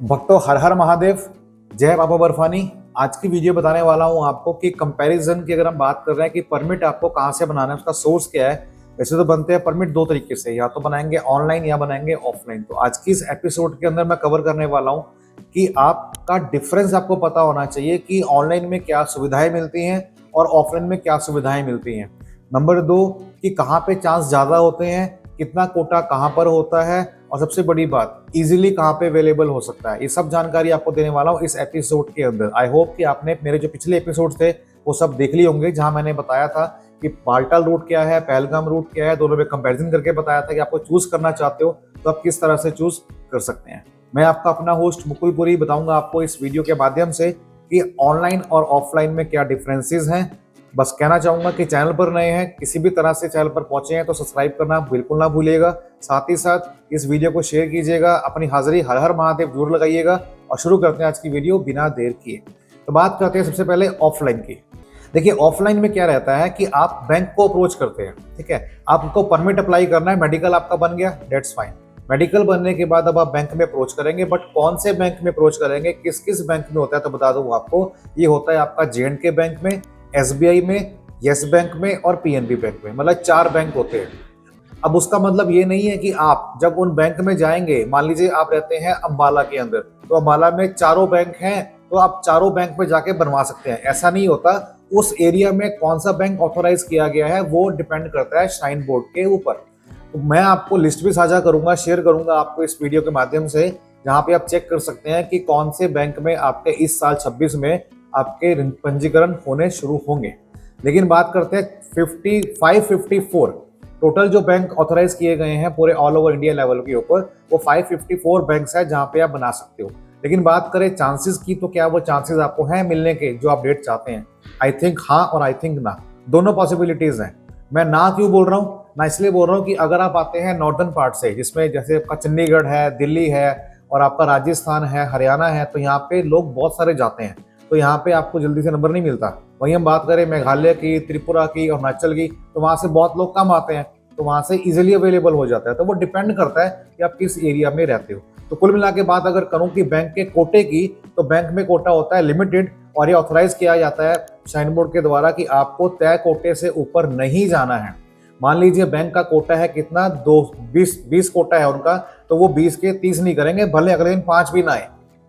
भक्तों, हर हर महादेव। जय बाबा बर्फानी। आज की वीडियो बताने वाला हूं आपको कि कंपैरिजन की अगर हम बात कर रहे हैं कि परमिट आपको कहां से बनाना है, उसका सोर्स क्या है। वैसे तो बनते हैं परमिट दो तरीके से, या तो बनाएंगे ऑनलाइन या बनाएंगे ऑफलाइन। तो आज की इस एपिसोड के अंदर मैं कवर करने वाला हूं कि आपका डिफरेंस आपको पता होना चाहिए कि ऑनलाइन में क्या सुविधाएं मिलती हैं और ऑफलाइन में क्या सुविधाएं मिलती हैं। नंबर दो, कि कहाँ पे चांस ज़्यादा होते हैं, कितना कोटा कहाँ पर होता है, और सबसे बड़ी बात, इजीली कहाँ पे अवेलेबल हो सकता है। ये सब जानकारी आपको देने वाला हूँ इस एपिसोड के अंदर। आई होप कि आपने मेरे जो पिछले एपिसोड थे वो सब देख लिए होंगे, जहां मैंने बताया था कि बाल्टाल रूट क्या है, पहलगाम रूट क्या है, दोनों में कंपैरिजन करके बताया था कि आपको चूज करना चाहते हो तो आप किस तरह से चूज कर सकते हैं। मैं आपका अपना होस्ट मुकुल पुरी बताऊंगा आपको इस वीडियो के माध्यम से कि ऑनलाइन और ऑफलाइन में क्या डिफरेंसेस हैं। बस कहना चाहूंगा कि चैनल पर नए हैं, किसी भी तरह से चैनल पर पहुंचे हैं तो सब्सक्राइब करना बिल्कुल ना भूलिएगा। साथ ही साथ इस वीडियो को शेयर कीजिएगा, अपनी हाजिरी हर हर महादेव जरूर लगाइएगा। और शुरू करते हैं आज की वीडियो बिना देर किए। तो बात करते हैं सबसे पहले ऑफलाइन की। देखिए, ऑफलाइन में क्या रहता है कि आप बैंक को अप्रोच करते हैं, ठीक है। आपको परमिट अप्लाई करना है, मेडिकल आपका बन गया, डेट्स फाइन। मेडिकल बनने के बाद अब आप बैंक में अप्रोच करेंगे, बट कौन से बैंक में अप्रोच करेंगे, किस किस बैंक में होता है तो बता दूं आपको। ये होता है आपका J&K बैंक में, SBI में, यस बैंक में और PNB बैंक में। मतलब 4 बैंक होते हैं। अब उसका मतलब ये नहीं है कि आप जब उन बैंक में जाएंगे, मान लीजिए आप रहते हैं अंबाला के अंदर, तो अंबाला में चारों बैंक हैं तो आप चारों बैंक में जाके बनवा सकते हैं, ऐसा नहीं होता। उस एरिया में कौन सा बैंक ऑथोराइज किया गया है वो डिपेंड करता है श्राइन बोर्ड के ऊपर। तो मैं आपको लिस्ट भी साझा करूंगा, शेयर करूंगा आपको इस वीडियो के माध्यम से, जहां पे आप चेक कर सकते हैं कि कौन से बैंक में आपके इस साल 26 में आपके पंजीकरण होने शुरू होंगे। लेकिन बात करते हैं 554 टोटल जो बैंक ऑथराइज किए गए हैं पूरे ऑल ओवर इंडिया लेवल के ऊपर, वो 554 बैंक्स है जहां पे आप बना सकते हो। लेकिन बात करें चांसेस की, तो क्या वो चांसेस आपको हैं मिलने के जो आप डेट चाहते हैं? आई थिंक हाँ और आई थिंक ना, दोनों पॉसिबिलिटीज हैं। मैं ना क्यों बोल रहा हूँ? मैं इसलिए बोल रहा हूँ कि अगर आप आते हैं नॉर्दर्न पार्ट से, जिसमें जैसे आपका चंडीगढ़ है, दिल्ली है और आपका राजस्थान है, हरियाणा है, तो यहाँ पे लोग बहुत सारे जाते हैं, तो यहाँ पे आपको जल्दी से नंबर नहीं मिलता। वहीं हम बात करें मेघालय की, त्रिपुरा की, अरुणाचल की, तो वहाँ से बहुत लोग कम आते हैं, तो वहाँ से इजीली अवेलेबल हो जाता है। तो वो डिपेंड करता है कि आप किस एरिया में रहते हो। तो कुल मिला के बात अगर करूँ कि बैंक के कोटे की, तो बैंक में कोटा होता है लिमिटेड, और ये ऑथराइज किया जाता है साइन बोर्ड के द्वारा कि आपको तय कोटे से ऊपर नहीं जाना है। मान लीजिए बैंक का कोटा है कितना, 20 कोटा है उनका, तो वो 20 के 30 नहीं करेंगे, भले अगले दिन 5 भी ना आए,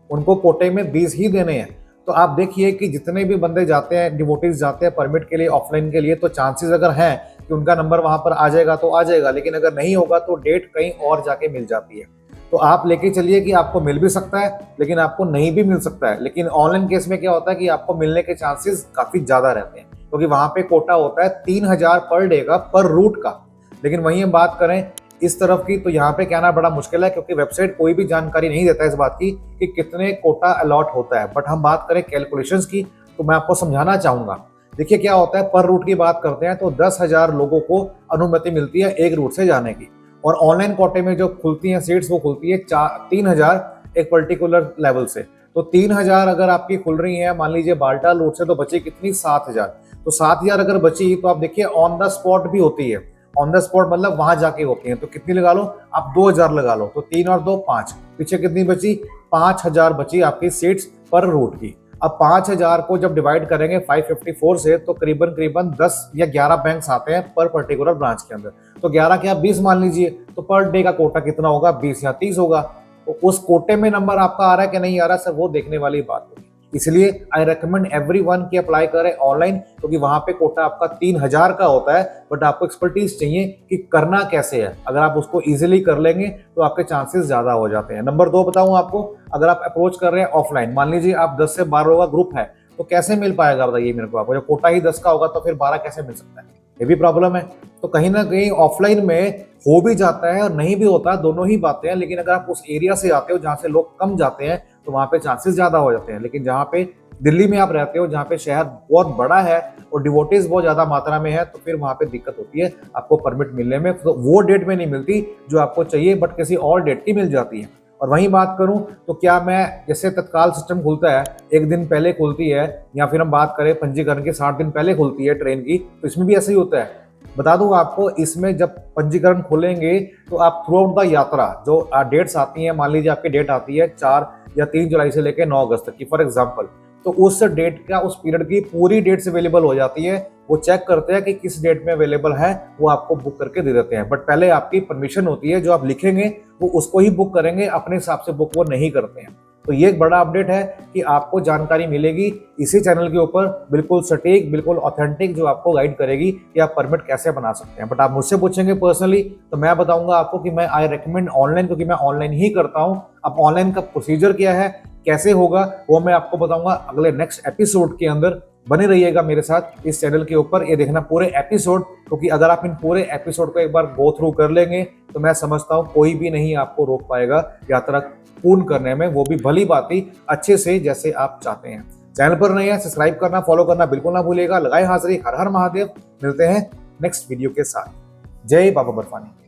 उनको कोटे में 20 ही देने हैं। तो आप देखिए कि जितने भी बंदे जाते हैं, डिवोटीज जाते हैं परमिट के लिए, ऑफलाइन के लिए, तो चांसेस अगर हैं कि उनका नंबर वहां पर आ जाएगा तो आ जाएगा, लेकिन अगर नहीं होगा तो डेट कहीं और जाके मिल जाती है। तो आप लेके चलिए कि आपको मिल भी सकता है लेकिन आपको नहीं भी मिल सकता है। लेकिन ऑनलाइन केस में क्या होता है कि आपको मिलने के चांसेस काफी ज्यादा रहते हैं, क्योंकि वहां पे कोटा होता है 3000 पर डे का, पर रूट का। लेकिन वहीं हम बात करें इस तरफ की, तो यहाँ पे कहना बड़ा मुश्किल है, क्योंकि वेबसाइट कोई भी जानकारी नहीं देता इस बात की कि कितने कोटा अलॉट होता है। बट हम बात करें कैलकुलेशंस की, तो मैं आपको समझाना चाहूंगा। देखिए क्या होता है, पर रूट की बात करते हैं तो 10,000 लोगों को अनुमति मिलती है एक रूट से जाने की। और ऑनलाइन कोटे में जो खुलती हैं सीट्स, वो खुलती है 3,000 एक पर्टिकुलर लेवल से। तो 3,000 अगर आपकी खुल रही है, मान लीजिए बाल्टाल रूट से, तो बची कितनी, 7,000। तो 7,000 अगर बची, तो आप देखिए ऑन द स्पॉट भी होती है। ऑन द स्पॉट मतलब वहां जाके होती हैं, तो कितनी लगा लो आप, 2,000 लगा लो, तो 3 और 2 5, पीछे कितनी बची, 5,000 बची आपकी सीट्स पर रूट की। अब 5,000 को जब डिवाइड करेंगे 554 से, तो करीबन करीबन 10 या 11 बैंक्स आते हैं पर पर्टिकुलर ब्रांच के अंदर। तो 11 क्या 20 मान लीजिए, तो पर डे का कोटा कितना होगा, 20 या 30 होगा। तो उस कोटे में नंबर आपका आ रहा है कि नहीं आ रहा, सर वो देखने वाली बात होगी। इसलिए आई रेकमेंड एवरीवन कि अप्लाई करें ऑनलाइन, क्योंकि वहां पे कोटा आपका 3,000 का होता है। बट आपको एक्सपर्टीज चाहिए कि करना कैसे है। अगर आप उसको इजीली कर लेंगे तो आपके चांसेस ज्यादा हो जाते हैं। नंबर 2 बताऊं आपको, अगर आप अप्रोच कर रहे हैं ऑफलाइन, मान लीजिए आप 10 से 12 का ग्रुप है, तो कैसे मिल पाएगा बताइए मेरे को। आपको जब कोटा ही 10 का होगा तो फिर 12 कैसे मिल सकता है, ये भी प्रॉब्लम है। तो कहीं ना कहीं ऑफलाइन में हो भी जाता है और नहीं भी होता, दोनों ही बातें हैं। लेकिन अगर आप उस एरिया से आते हो जहां से लोग कम जाते हैं, तो वहां पे चांसेस ज्यादा हो जाते हैं। लेकिन जहां पे दिल्ली में आप रहते हो, जहाँ पे शहर बहुत बड़ा है और डिवोटीज बहुत ज्यादा मात्रा में है, तो फिर वहां पे दिक्कत होती है आपको परमिट मिलने में। तो वो डेट में नहीं मिलती जो आपको चाहिए, बट किसी और डेट की मिल जाती है। और वहीं बात करूं तो क्या मैं, जैसे तत्काल सिस्टम खुलता है, एक दिन पहले खुलती है, या फिर हम बात करें पंजीकरण के 60 दिन पहले खुलती है ट्रेन की, तो इसमें भी ऐसा ही होता है। बता दूं आपको, इसमें जब पंजीकरण खोलेंगे तो आप थ्रू आउट द यात्रा जो डेट्स आती हैं, मान लीजिए आपकी डेट आती है 4 या 3 जुलाई से लेकर 9 अगस्त तक की फॉर एग्जांपल, तो उस डेट का, उस पीरियड की पूरी डेट्स अवेलेबल हो जाती है। वो चेक करते हैं कि किस डेट में अवेलेबल है, वो आपको बुक करके दे देते हैं। बट पहले आपकी परमिशन होती है, जो आप लिखेंगे वो उसको ही बुक करेंगे, अपने हिसाब से बुक वो नहीं करते हैं। तो ये एक बड़ा अपडेट है कि आपको जानकारी मिलेगी इसी चैनल के ऊपर, बिल्कुल सटीक, बिल्कुल ऑथेंटिक, जो आपको गाइड करेगी कि आप परमिट कैसे बना सकते हैं। बट आप मुझसे पूछेंगे पर्सनली तो मैं बताऊंगा आपको कि मैं आई रेकमेंड ऑनलाइन, क्योंकि मैं ऑनलाइन ही करता हूं। अब ऑनलाइन का प्रोसीजर क्या है, कैसे होगा, वो मैं आपको बताऊंगा अगले नेक्स्ट एपिसोड के अंदर। बने रहिएगा मेरे साथ इस चैनल के ऊपर, ये देखना पूरे एपिसोड, क्योंकि अगर आप इन पूरे एपिसोड को एक बार गो थ्रू कर लेंगे तो मैं समझता हूं कोई भी नहीं आपको रोक पाएगा यात्रा पूर्ण करने में, वो भी भली भांति अच्छे से जैसे आप चाहते हैं। चैनल पर नए हैं, सब्सक्राइब करना, फॉलो करना बिल्कुल ना भूलिएगा। लगाए हाजिरी, हर हर महादेव। मिलते हैं नेक्स्ट वीडियो के साथ। जय बाबा बर्फानी।